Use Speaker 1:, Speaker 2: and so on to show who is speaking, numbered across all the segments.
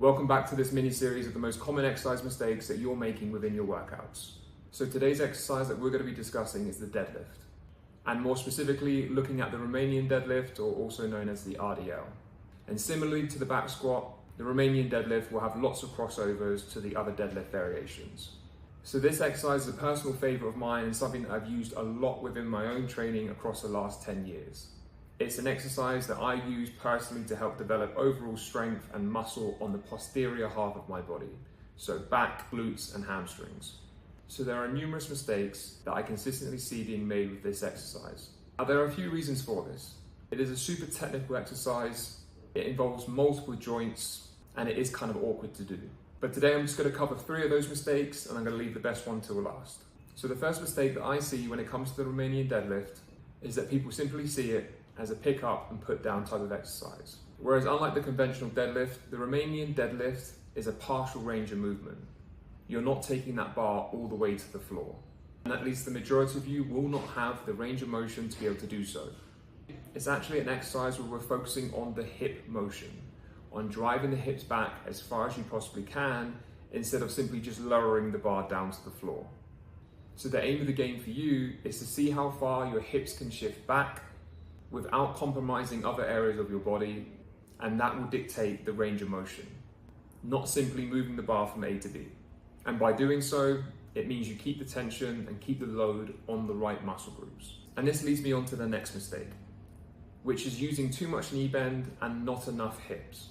Speaker 1: Welcome back to this mini-series of the most common exercise mistakes that you're making within your workouts. So today's exercise that we're going to be discussing is the deadlift, and more specifically looking at the Romanian deadlift, or also known as the RDL. And similarly to the back squat, the Romanian deadlift will have lots of crossovers to the other deadlift variations. So this exercise is a personal favorite of mine and something that I've used a lot within my own training across the last 10 years. It's an exercise that I use personally to help develop overall strength and muscle on the posterior half of my body, so back, glutes, and hamstrings. So there are numerous mistakes that I consistently see being made with this exercise. Now there are a few reasons for this. It is a super technical exercise, it involves multiple joints, and it is kind of awkward to do. But today I'm just going to cover 3 of those mistakes, and I'm going to leave the best one till last. So the first mistake that I see when it comes to the Romanian deadlift is that people simply see it as a pick up and put down type of exercise. Whereas unlike the conventional deadlift, the Romanian deadlift is a partial range of movement. You're not taking that bar all the way to the floor. And at least the majority of you will not have the range of motion to be able to do so. It's actually an exercise where we're focusing on the hip motion, on driving the hips back as far as you possibly can, instead of simply just lowering the bar down to the floor. So the aim of the game for you is to see how far your hips can shift back without compromising other areas of your body, and that will dictate the range of motion, not simply moving the bar from A to B. And by doing so, it means you keep the tension and keep the load on the right muscle groups. And this leads me on to the next mistake, which is using too much knee bend and not enough hips.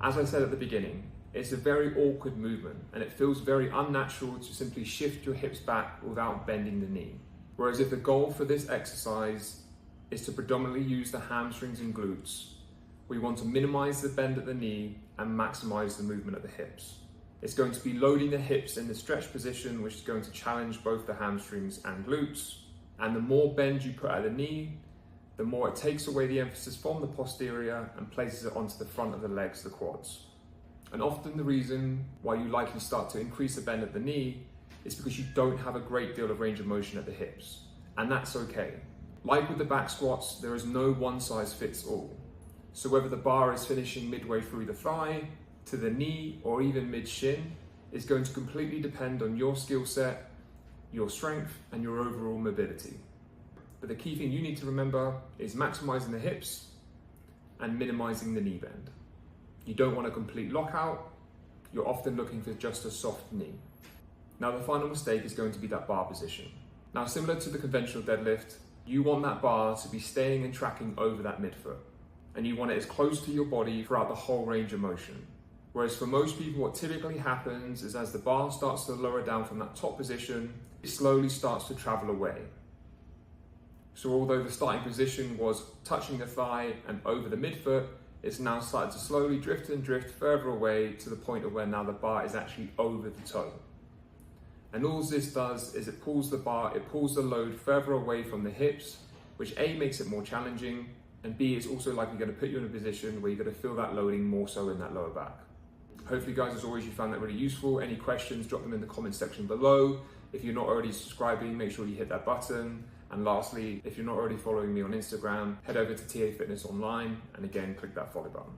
Speaker 1: As I said at the beginning, it's a very awkward movement and it feels very unnatural to simply shift your hips back without bending the knee. Whereas if the goal for this exercise is to predominantly use the hamstrings and glutes, we want to minimize the bend at the knee and maximize the movement at the hips. It's going to be loading the hips in the stretch position, which is going to challenge both the hamstrings and glutes. And the more bend you put at the knee, the more it takes away the emphasis from the posterior and places it onto the front of the legs, the quads. And often the reason why you likely start to increase the bend at the knee is because you don't have a great deal of range of motion at the hips. And that's okay. Like with the back squats, there is no one size fits all. So whether the bar is finishing midway through the thigh, to the knee, or even mid-shin, is going to completely depend on your skill set, your strength, and your overall mobility. But the key thing you need to remember is maximizing the hips and minimizing the knee bend. You don't want a complete lockout, you're often looking for just a soft knee. Now the final mistake is going to be that bar position. Now similar to the conventional deadlift, you want that bar to be staying and tracking over that midfoot, and you want it as close to your body throughout the whole range of motion. Whereas for most people, what typically happens is as the bar starts to lower down from that top position, it slowly starts to travel away. So although the starting position was touching the thigh and over the midfoot, it's now started to slowly drift and drift further away to the point of where now the bar is actually over the toe. And all this does is it pulls the bar, it pulls the load further away from the hips, which A, makes it more challenging, and B, is also likely going to put you in a position where you're going to feel that loading more so in that lower back. Hopefully guys, as always, you found that really useful. Any questions, drop them in the comment section below. If you're not already subscribing, make sure you hit that button. And lastly, if you're not already following me on Instagram, head over to TA Fitness Online, and again, click that follow button.